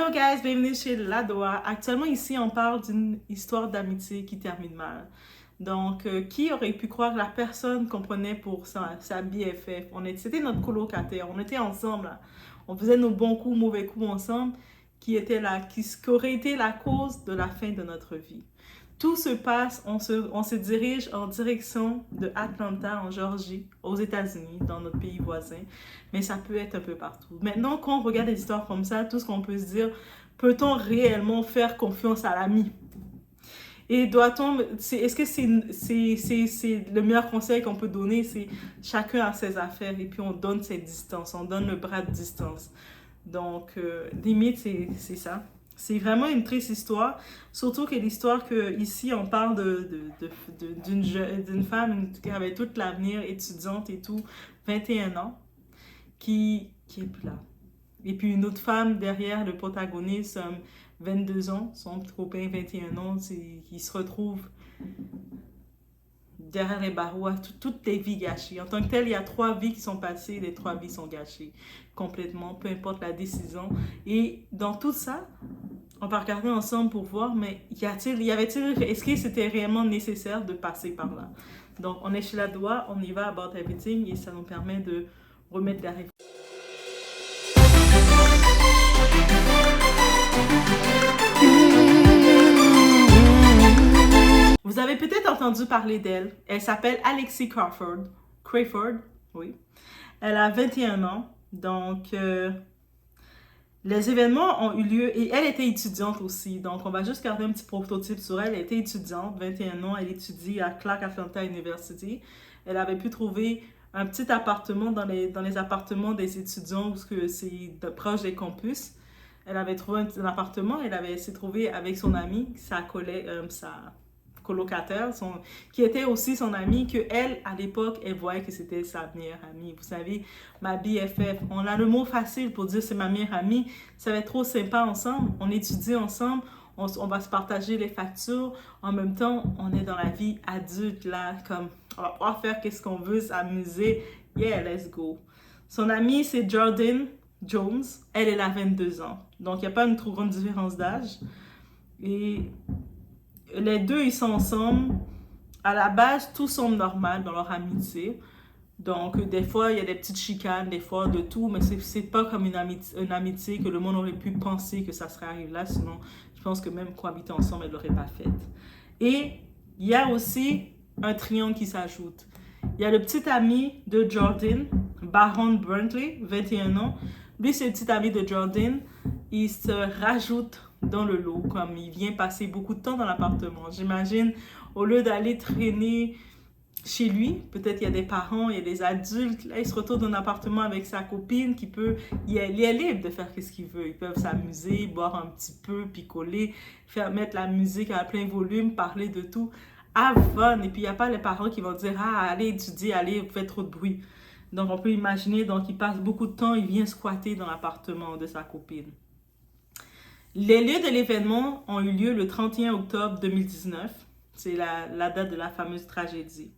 Allô guys, bienvenue chez Ladoa. Actuellement ici on parle d'une histoire d'amitié qui termine mal. Donc qui aurait pu croire que la personne qu'on prenait pour sa BFF, c'était notre colocataire, on était ensemble là. On faisait nos bons coups, mauvais coups ensemble, qui aurait été la cause de la fin de notre vie. Tout se passe, on se dirige en direction de Atlanta, en Géorgie, aux États-Unis, dans notre pays voisin. Mais ça peut être un peu partout. Maintenant, quand on regarde des histoires comme ça, tout ce qu'on peut se dire, peut-on réellement faire confiance à l'ami? Et est-ce que c'est le meilleur conseil qu'on peut donner, c'est chacun a ses affaires et puis on donne ses distances, on donne le bras de distance. Donc, limite, c'est ça. C'est vraiment une triste histoire, surtout que l'histoire que ici on parle d'une femme qui avait tout l'avenir, étudiante et tout, 21 ans, qui est plus là. Et puis une autre femme derrière le protagoniste, 22 ans, son copain 21 ans, qui se retrouve derrière les barreaux, toutes les vies gâchées. En tant que tel, il y a 3 vies qui sont passées, les 3 vies sont gâchées complètement, peu importe la décision. Et dans tout ça, on va regarder ensemble pour voir, mais est-ce que c'était réellement nécessaire de passer par là? Donc, on est chez la doigt, on y va about everything et ça nous permet de remettre la réflexion. Vous avez peut-être entendu parler d'elle. Elle s'appelle Alexi Crawford. Crayford, oui. Elle a 21 ans. Donc, les événements ont eu lieu et elle était étudiante aussi. Donc, on va juste garder un petit prototype sur elle. Elle était étudiante, 21 ans. Elle étudie à Clark Atlanta University. Elle avait pu trouver un petit appartement dans les appartements des étudiants parce que c'est proche des campus. Elle avait trouvé un appartement. Elle s'est trouvée avec son amie, sa colocataire, qui était aussi son amie, que elle, à l'époque, elle voyait que c'était sa meilleure amie. Vous savez, ma BFF, on a le mot facile pour dire c'est ma meilleure amie. Ça va être trop sympa ensemble. On étudie ensemble. On va se partager les factures. En même temps, on est dans la vie adulte, là, comme on va pouvoir faire qu'est-ce qu'on veut, s'amuser. Yeah, let's go. Son amie, c'est Jordan Jones. Elle a 22 ans. Donc, il n'y a pas une trop grande différence d'âge. Et les deux, ils sont ensemble. À la base, tout semble normal dans leur amitié. Donc, des fois, il y a des petites chicanes, des fois de tout, mais c'est pas comme une amitié que le monde aurait pu penser que ça serait arrivé là. Sinon, je pense que même cohabiter ensemble, elle l'aurait pas faite. Et il y a aussi un triangle qui s'ajoute. Il y a le petit ami de Jordan, Baron Brantley, 21 ans. Lui, c'est le petit ami de Jordan. Il se rajoute dans le lot, comme il vient passer beaucoup de temps dans l'appartement. J'imagine, au lieu d'aller traîner chez lui, peut-être il y a des parents, il y a des adultes, là il se retrouve dans un appartement avec sa copine il est libre de faire ce qu'il veut. Ils peuvent s'amuser, boire un petit peu, picoler, mettre la musique à plein volume, parler de tout. Have fun. Et puis il n'y a pas les parents qui vont dire ah allez étudier, allez, vous faites trop de bruit. Donc on peut imaginer, donc il passe beaucoup de temps, il vient squatter dans l'appartement de sa copine. Les lieux de l'événement ont eu lieu le 31 octobre 2019. C'est la date de la fameuse tragédie.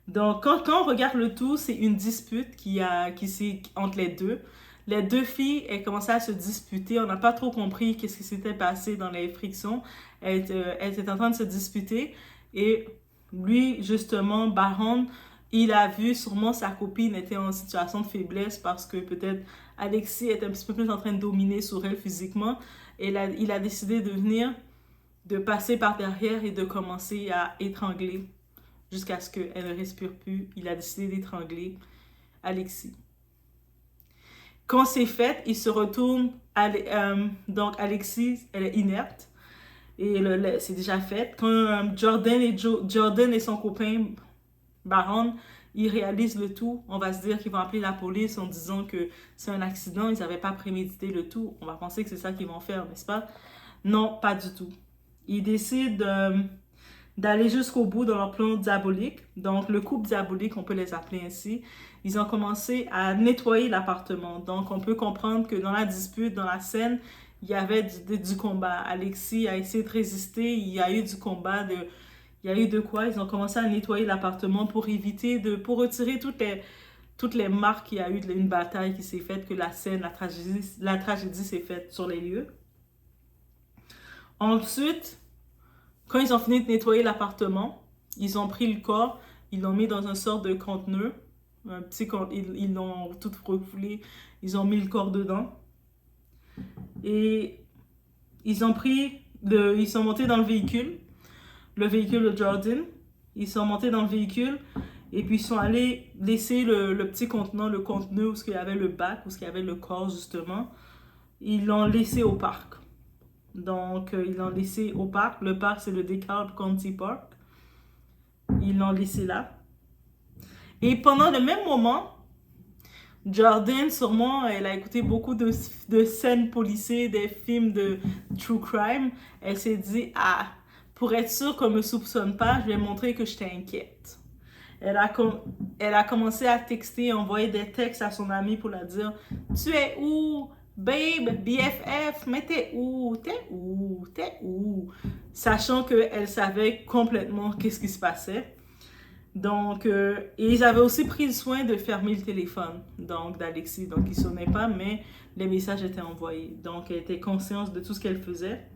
Donc, quand on regarde le tout, c'est une dispute qui s'est entre les deux. Les deux filles, elles commençaient à se disputer. On n'a pas trop compris qu'est-ce qui s'était passé dans les frictions. Elles étaient en train de se disputer. Et lui, justement, Baron, il a vu sûrement sa copine était en situation de faiblesse parce que peut-être Alexis était un petit peu plus en train de dominer sur elle physiquement. Et il a décidé de passer par derrière et de commencer à étrangler jusqu'à ce qu'elle ne respire plus. Il a décidé d'étrangler Alexis. Quand c'est fait, il se retourne. Donc Alexis, elle est inerte. Et c'est déjà fait. Quand Jordan et son copain Baron, ils réalisent le tout. On va se dire qu'ils vont appeler la police en disant que c'est un accident. Ils n'avaient pas prémédité le tout. On va penser que c'est ça qu'ils vont faire, n'est-ce pas? Non, pas du tout. Ils décident d'aller jusqu'au bout de leur plan diabolique. Donc, le couple diabolique, on peut les appeler ainsi. Ils ont commencé à nettoyer l'appartement. Donc, on peut comprendre que dans la dispute, dans la scène, il y avait du combat. Alexis a essayé de résister. Il y a eu du combat. Il y a eu de quoi? Ils ont commencé à nettoyer l'appartement pour retirer toutes les marques qu'il y a eu d'une bataille qui s'est faite, que la scène, la tragédie s'est faite sur les lieux. Ensuite, quand ils ont fini de nettoyer l'appartement, ils ont pris le corps, ils l'ont mis dans une sorte de conteneur, un petit ils l'ont tout refoulé, ils ont mis le corps dedans. Et ils sont montés dans le véhicule de Jordan. Ils sont montés dans le véhicule et puis ils sont allés laisser le petit contenant, le conteneur où il y avait le bac, où il y avait le corps justement. Ils l'ont laissé au parc. Donc, ils l'ont laissé au parc. Le parc, c'est le DeKalb County Park. Ils l'ont laissé là. Et pendant le même moment, Jordan, sûrement, elle a écouté beaucoup de scènes policières, des films de true crime. Elle s'est dit, ah, pour être sûre qu'on ne me soupçonne pas, je vais montrer que j'étais inquiète. Elle a commencé à texter, envoyer des textes à son amie pour la dire, tu es où? Babe, BFF, mais t'es où? T'es où? T'es où? Sachant qu'elle savait complètement qu'est-ce qui se passait. Donc, et ils avaient aussi pris le soin de fermer le téléphone d'Alexis. Donc, il ne sonnait pas, mais les messages étaient envoyés. Donc, elle était consciente de tout ce qu'elle faisait.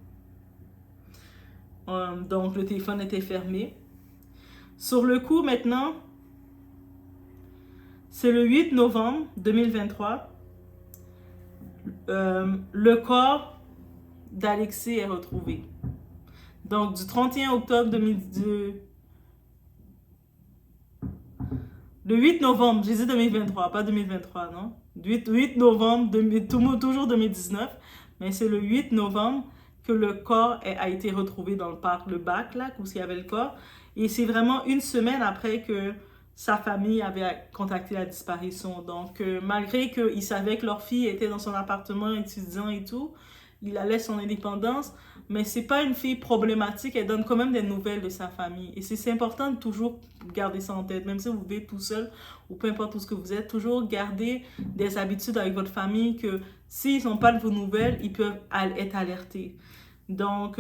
Donc, le téléphone était fermé. Sur le coup, maintenant, c'est le 8 novembre 2023. Le corps d'Alexis est retrouvé. Donc, du 31 octobre 2022... Le 8 novembre, j'ai dit 2023, pas 2023, non? 8 novembre, toujours 2019, mais c'est le 8 novembre que le corps a été retrouvé dans le parc, le bac, là, où il y avait le corps. Et c'est vraiment une semaine après que sa famille avait contacté la disparition. Donc, malgré qu'ils savaient que leur fille était dans son appartement étudiant et tout, il la laisse son indépendance, mais c'est pas une fille problématique, elle donne quand même des nouvelles de sa famille. Et c'est important de toujours garder ça en tête, même si vous vivez tout seul ou peu importe où ce que vous êtes, toujours garder des habitudes avec votre famille que s'ils n'ont pas de vos nouvelles, ils peuvent être alertés. Donc,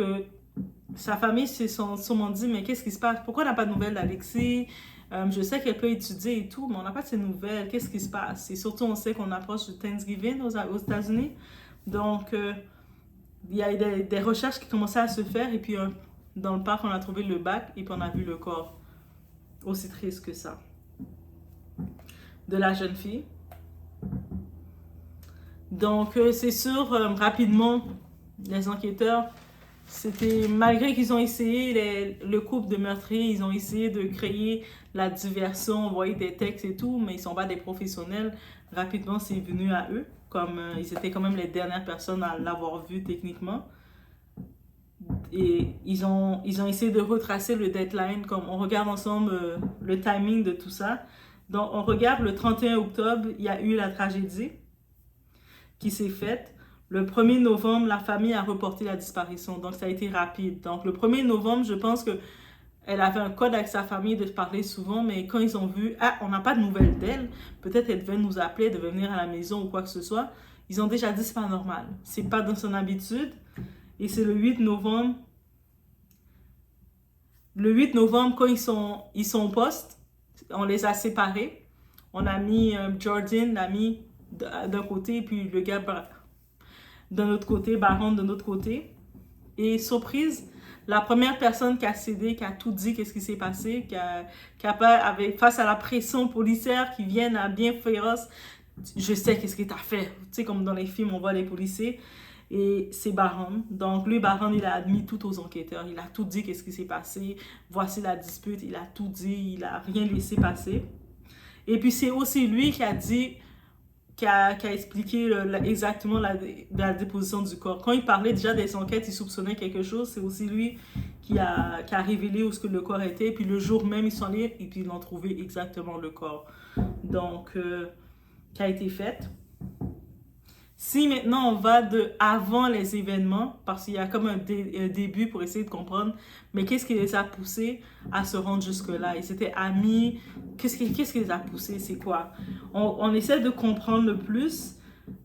sa famille se sont sûrement dit, mais qu'est-ce qui se passe? Pourquoi on n'a pas de nouvelles d'Alexis? Je sais qu'elle peut étudier et tout, mais on n'a pas de ses nouvelles. Qu'est-ce qui se passe? Et surtout, on sait qu'on approche du Thanksgiving aux États-Unis. Donc, il y a des recherches qui commençaient à se faire et puis dans le parc on a trouvé le bac et puis on a vu le corps, aussi triste que ça, de la jeune fille. Donc c'est sûr, rapidement les enquêteurs, c'était malgré qu'ils ont essayé, le couple de meurtriers, ils ont essayé de créer la diversion, envoyer des textes et tout, mais ils sont pas des professionnels. Rapidement c'est venu à eux, comme ils étaient quand même les dernières personnes à l'avoir vu techniquement. Et ils ont essayé de retracer le deadline, comme on regarde ensemble le timing de tout ça. Donc on regarde le 31 octobre, il y a eu la tragédie qui s'est faite. Le 1er novembre, la famille a reporté la disparition, donc ça a été rapide. Donc le 1er novembre, je pense que elle avait un code avec sa famille de parler souvent, mais quand ils ont vu, ah, on n'a pas de nouvelles d'elle, peut-être elle devait nous appeler, elle devait venir à la maison ou quoi que ce soit, ils ont déjà dit c'est pas normal, c'est pas dans son habitude. Et c'est le 8 novembre. Le 8 novembre, quand ils sont au poste, on les a séparés. On a mis Jordan, l'a mis d'un côté, puis le gars d'un autre côté, Baron de l'autre côté. Et surprise, la première personne qui a cédé, qui a tout dit, qu'est-ce qui s'est passé, face à la pression policière qui vient à bien féroce, je sais qu'est-ce que tu as fait. Tu sais, comme dans les films, on voit les policiers. Et c'est Baron. Donc, lui, Baron, il a admis tout aux enquêteurs. Il a tout dit qu'est-ce qui s'est passé. Voici la dispute. Il a tout dit. Il n'a rien laissé passer. Et puis, c'est aussi lui qui a dit, qui a expliqué exactement la déposition du corps. Quand il parlait déjà des enquêtes, il soupçonnait quelque chose. C'est aussi lui qui a révélé où ce que le corps était. Et puis, le jour même, ils sont allés et puis ils l'ont trouvé exactement le corps. Donc, qui a été fait. Si maintenant on va de avant les événements, parce qu'il y a comme un début pour essayer de comprendre, mais qu'est-ce qui les a poussés à se rendre jusque-là? Ils étaient amis, qu'est-ce qui les a poussés? C'est quoi? On essaie de comprendre le plus.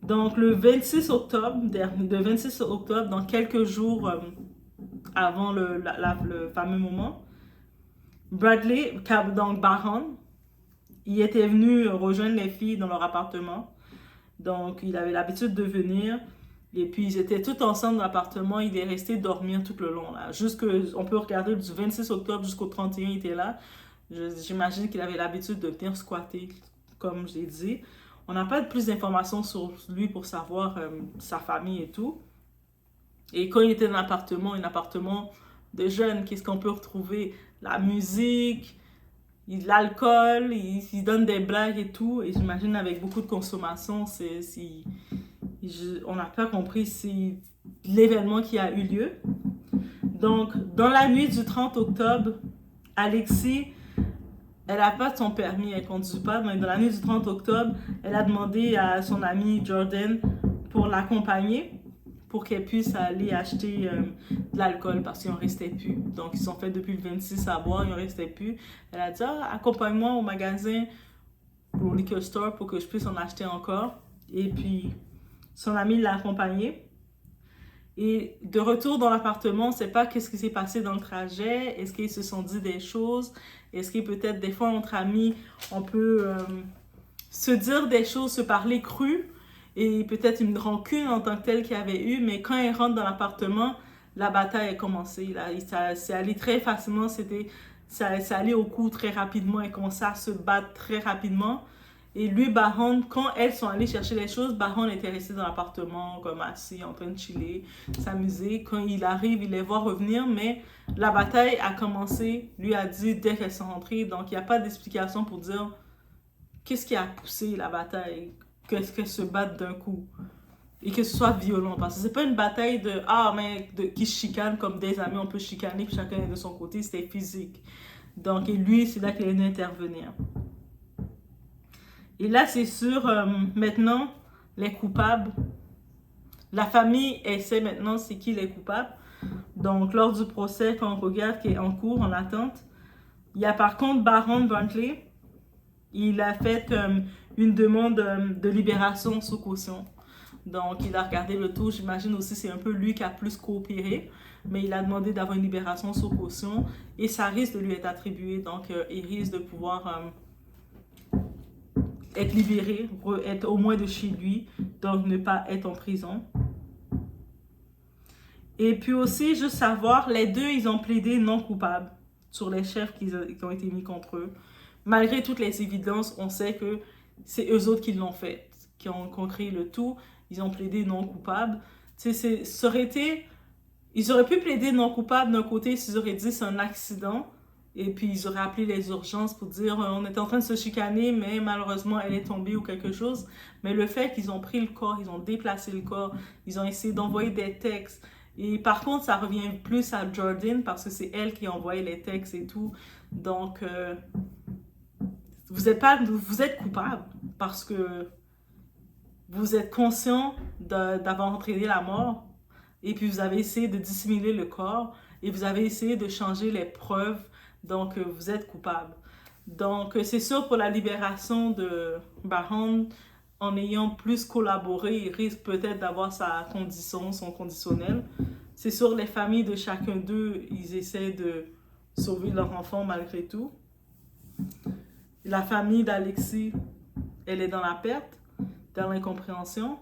Donc le 26 octobre, dans quelques jours avant le fameux moment, Bradley, donc Baron, il était venu rejoindre les filles dans leur appartement. Donc, il avait l'habitude de venir. Et puis, ils étaient tous ensemble dans l'appartement. Il est resté dormir tout le long, là. On peut regarder du 26 octobre jusqu'au 31, il était là. J'imagine qu'il avait l'habitude de venir squatter, comme j'ai dit. On n'a pas plus d'informations sur lui pour savoir sa famille et tout. Et quand il était dans un appartement de jeunes, qu'est-ce qu'on peut retrouver? La musique, l'alcool, il donne des blagues et tout. Et j'imagine avec beaucoup de consommation, on n'a pas compris si l'événement qui a eu lieu. Donc, dans la nuit du 30 octobre, Alexis, elle n'a pas son permis, elle ne conduit pas, mais dans la nuit du 30 octobre, elle a demandé à son amie Jordan pour l'accompagner, pour qu'elle puisse aller acheter de l'alcool parce qu'il n'en restait plus. Donc, ils sont fait depuis le 26 à boire, il n'en restait plus. Elle a dit, accompagne-moi au magasin, au liquor store, pour que je puisse en acheter encore. Et puis, son ami l'a accompagnée. Et de retour dans l'appartement, on ne sait pas qu'est-ce qui s'est passé dans le trajet. Est-ce qu'ils se sont dit des choses? Est-ce que peut-être des fois, entre amis, on peut se dire des choses, se parler cru, et peut-être une rancune en tant que telle qu'il y avait eu, mais quand ils rentrent dans l'appartement, la bataille a commencé. Là. C'est allé très facilement, ça allait au coup très rapidement, ils commençaient à se battre très rapidement. Et lui, Bahon, quand elles sont allées chercher les choses, Bahon était resté dans l'appartement, comme assis, en train de chiller, s'amuser. Quand il arrive, il les voit revenir, mais la bataille a commencé, lui a dit, dès qu'elles sont rentrées. Donc, il n'y a pas d'explication pour dire qu'est-ce qui a poussé la bataille, qu'est-ce qu'elles se battent d'un coup. Et que ce soit violent, parce que c'est pas une bataille qui se chicane comme des amis, on peut chicaner, puis chacun est de son côté, c'était physique. Donc, et lui, c'est là qu'il est venu intervenir. Et là, c'est sûr, maintenant, les coupables, la famille essaie maintenant c'est qui les coupables. Donc, lors du procès, quand on regarde qui est en cours, en attente, il y a par contre Baron Bentley, il a fait une demande de libération sous caution. Donc, il a regardé le tout. J'imagine aussi c'est un peu lui qui a plus coopéré, mais il a demandé d'avoir une libération sous caution et ça risque de lui être attribué. Donc, il risque de pouvoir être libéré, être au moins de chez lui, donc ne pas être en prison. Et puis aussi, juste savoir, les deux, ils ont plaidé non coupable sur les chefs qui ont été mis contre eux. Malgré toutes les évidences, on sait que c'est eux autres qui l'ont fait, qui ont créé le tout. Ils ont plaidé non coupable. Tu sais, ils auraient pu plaider non coupable d'un côté s'ils auraient dit c'est un accident. Et puis, ils auraient appelé les urgences pour dire on était en train de se chicaner, mais malheureusement, elle est tombée ou quelque chose. Mais le fait qu'ils ont pris le corps, ils ont déplacé le corps, ils ont essayé d'envoyer des textes. Et par contre, ça revient plus à Jordan parce que c'est elle qui a envoyé les textes et tout. Donc, vous êtes coupable parce que vous êtes conscient d'avoir entraîné la mort. Et puis, vous avez essayé de dissimuler le corps et vous avez essayé de changer les preuves. Donc, vous êtes coupable. Donc, c'est sûr pour la libération de Bahon, en ayant plus collaboré, il risque peut-être d'avoir sa condition, son conditionnel. C'est sûr, les familles de chacun d'eux, ils essaient de sauver leur enfant malgré tout. La famille d'Alexis, elle est dans la perte, dans l'incompréhension,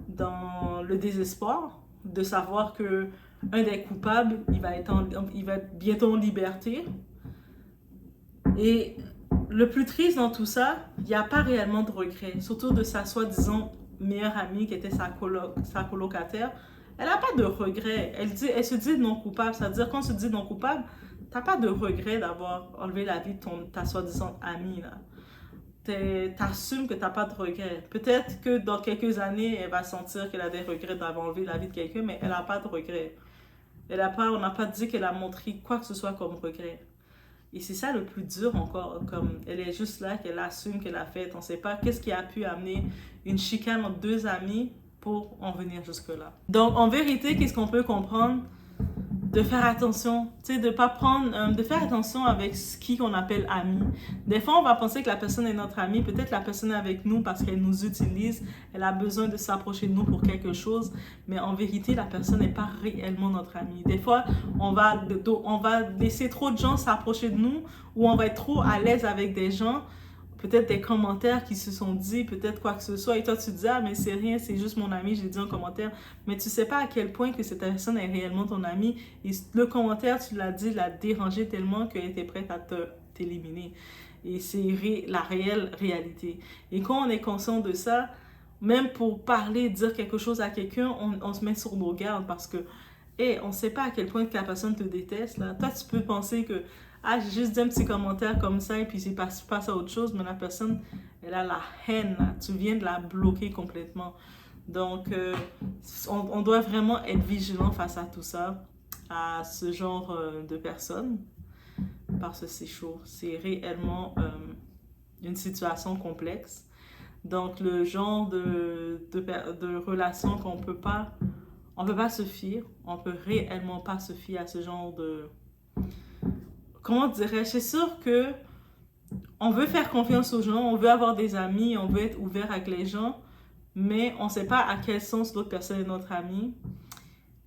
dans le désespoir de savoir que un des coupables, il va être bientôt en liberté. Et le plus triste dans tout ça, il n'y a pas réellement de regret, surtout de sa soi-disant meilleure amie qui était sa colocataire. Elle n'a pas de regret. Elle se dit non coupable. C'est-à-dire, quand on se dit non coupable, tu n'as pas de regret d'avoir enlevé la vie de ta soi-disant amie. Tu assumes que tu n'as pas de regret. Peut-être que dans quelques années, elle va sentir qu'elle a des regrets d'avoir enlevé la vie de quelqu'un, mais elle n'a pas de regret. On n'a pas dit qu'elle a montré quoi que ce soit comme regret. Et c'est ça le plus dur encore, comme elle est juste là, qu'elle assume qu'elle a fait. On ne sait pas qu'est-ce qui a pu amener une chicane entre deux amis pour en venir jusque-là. Donc, en vérité, qu'est-ce qu'on peut comprendre? De faire attention, tu sais, de faire attention avec qui qu'on appelle ami. Des fois, on va penser que la personne est notre amie, peut-être la personne est avec nous parce qu'elle nous utilise, elle a besoin de s'approcher de nous pour quelque chose, mais en vérité, la personne n'est pas réellement notre amie. Des fois, on va laisser trop de gens s'approcher de nous ou on va être trop à l'aise avec des gens, peut-être des commentaires qui se sont dit, peut-être quoi que ce soit, et toi tu te dis, ah mais c'est rien, c'est juste mon ami, j'ai dit un commentaire, mais tu sais pas à quel point que cette personne est réellement ton ami, et le commentaire, tu l'as dit, l'a dérangé tellement qu'elle était prête à t'éliminer. Et c'est la réelle réalité. Et quand on est conscient de ça, même pour parler, dire quelque chose à quelqu'un, on se met sur nos gardes parce que, hey, on ne sait pas à quel point que la personne te déteste. Là. Toi, tu peux penser que, ah, j'ai juste dit un petit commentaire comme ça et puis c'est passe à autre chose, mais la personne, elle a la haine. Là. Tu viens de la bloquer complètement. Donc, on doit vraiment être vigilant face à tout ça, à ce genre de personnes, parce que c'est chaud. C'est réellement une situation complexe. Donc, le genre de relation qu'on on peut pas se fier, on peut réellement pas se fier à ce genre de, comment dirais-je, c'est sûr que on veut faire confiance aux gens, on veut avoir des amis, on veut être ouvert avec les gens, mais on sait pas à quel sens l'autre personne est notre ami.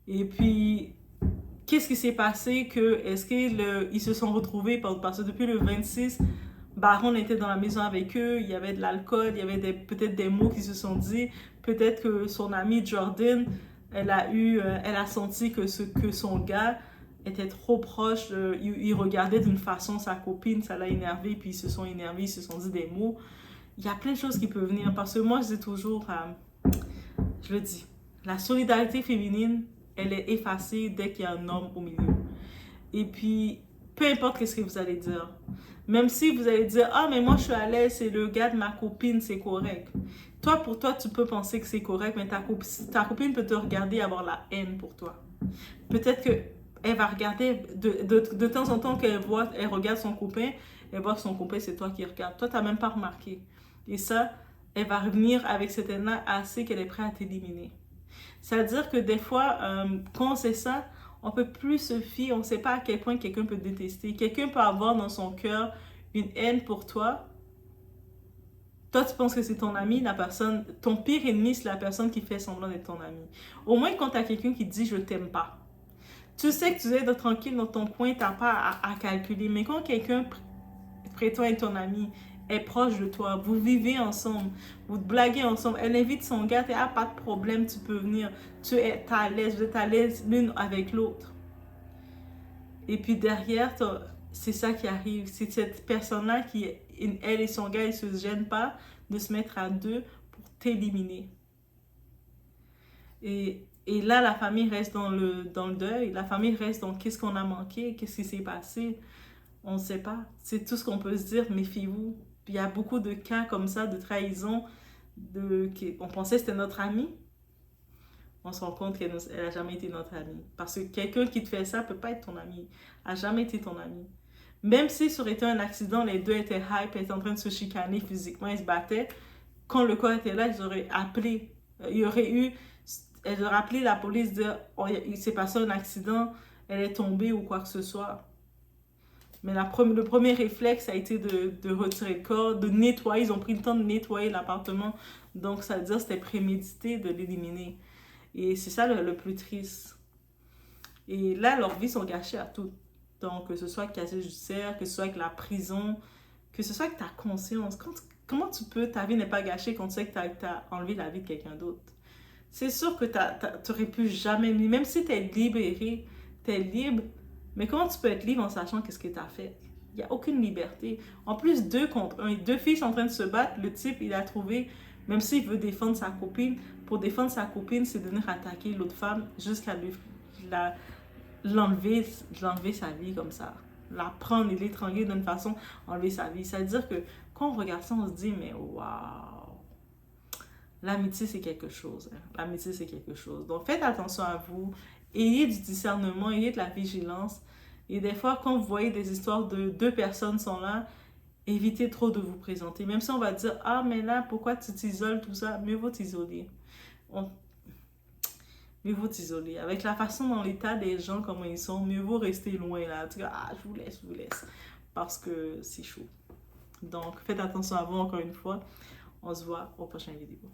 Et puis, qu'est-ce qui s'est passé que, est-ce qu'ils se sont retrouvés, parce que depuis le 26, Baron était dans la maison avec eux, il y avait de l'alcool, il y avait peut-être des mots qui se sont dit, peut-être que son amie Jordan, elle a senti que son gars était trop proche, il regardait d'une façon sa copine, ça l'a énervé, puis ils se sont énervés, ils se sont dit des mots. Il y a plein de choses qui peuvent venir, parce que moi je dis toujours, je le dis, la solidarité féminine, elle est effacée dès qu'il y a un homme au milieu. Et puis, peu importe ce que vous allez dire, même si vous allez dire, ah, mais moi je suis à l'aise, c'est le gars de ma copine, c'est correct. Toi, pour toi, tu peux penser que c'est correct, mais ta copine peut te regarder et avoir la haine pour toi. Peut-être qu'elle va regarder, de temps en temps, elle regarde son copain, elle voit que son copain, c'est toi qui regarde. Toi, tu n'as même pas remarqué. Et ça, elle va revenir avec cette haine-là assez qu'elle est prête à t'éliminer. C'est-à-dire que des fois, quand on sait ça, on peut plus se fier, on ne sait pas à quel point quelqu'un peut te détester. Quelqu'un peut avoir dans son cœur une haine pour toi. Toi, tu penses que c'est ton ami, la personne, ton pire ennemi, c'est la personne qui fait semblant d'être ton ami. Au moins, quand tu as quelqu'un qui te dit « je t'aime pas », tu sais que tu es tranquille dans ton coin, tu n'as pas à calculer. Mais quand quelqu'un prétend être ton ami, est proche de toi, vous vivez ensemble, vous blaguez ensemble, elle invite son gars, tu n'as pas de problème, tu peux venir, tu es à l'aise, vous êtes à l'aise l'une avec l'autre. Et puis derrière, c'est ça qui arrive, c'est cette personne-là qui, elle et son gars, ils ne se gênent pas de se mettre à deux pour t'éliminer. Et là, la famille reste dans le deuil, la famille reste dans qu'est-ce qu'on a manqué, qu'est-ce qui s'est passé, on ne sait pas. C'est tout ce qu'on peut se dire, méfiez-vous. Puis il y a beaucoup de cas comme ça, de trahison, on pensait que c'était notre amie. On se rend compte qu'elle n'a jamais été notre amie. Parce que quelqu'un qui te fait ça ne peut pas être ton ami. Elle n'a jamais été ton ami. Même si ça aurait été un accident, les deux étaient hype, étaient en train de se chicaner physiquement, ils se battaient. Quand le corps était là, ils auraient appelé. Elles auraient appelé la police, dire oh, il s'est passé un accident, elle est tombée ou quoi que ce soit. Mais le premier réflexe a été de retirer le corps, de nettoyer. Ils ont pris le temps de nettoyer l'appartement. Donc, ça veut dire que c'était prémédité de l'éliminer. Et c'est ça le plus triste. Et là, leurs vies sont gâchées à tout. Donc, que ce soit avec le casier judiciaire, que ce soit avec la prison, que ce soit avec ta conscience. Comment ta vie n'est pas gâchée quand tu sais que tu as enlevé la vie de quelqu'un d'autre? C'est sûr que tu n'aurais pu jamais, même si tu es libéré, tu es libre, mais comment tu peux être libre en sachant qu'est-ce que tu as fait? Il n'y a aucune liberté. En plus, 2 contre 1. 2 filles sont en train de se battre. Le type, il a trouvé, même s'il veut défendre sa copine, pour défendre sa copine, c'est de venir attaquer l'autre femme jusqu'à l'enlever sa vie comme ça. La prendre et l'étrangler d'une façon, enlever sa vie. C'est-à-dire que quand on regarde ça, on se dit, mais waouh! L'amitié, c'est quelque chose. Hein. L'amitié, c'est quelque chose. Donc, faites attention à vous. Ayez du discernement, ayez de la vigilance. Et des fois, quand vous voyez des histoires de 2 personnes sont là, évitez trop de vous présenter. Même si on va dire, ah, mais là, pourquoi tu t'isoles, tout ça, mieux vaut t'isoler. Mieux vaut t'isoler. Avec la façon dont l'état des gens, comment ils sont, mieux vaut rester loin, là. En tout cas, ah, je vous laisse. Parce que c'est chaud. Donc, faites attention à vous encore une fois. On se voit au prochain vidéo.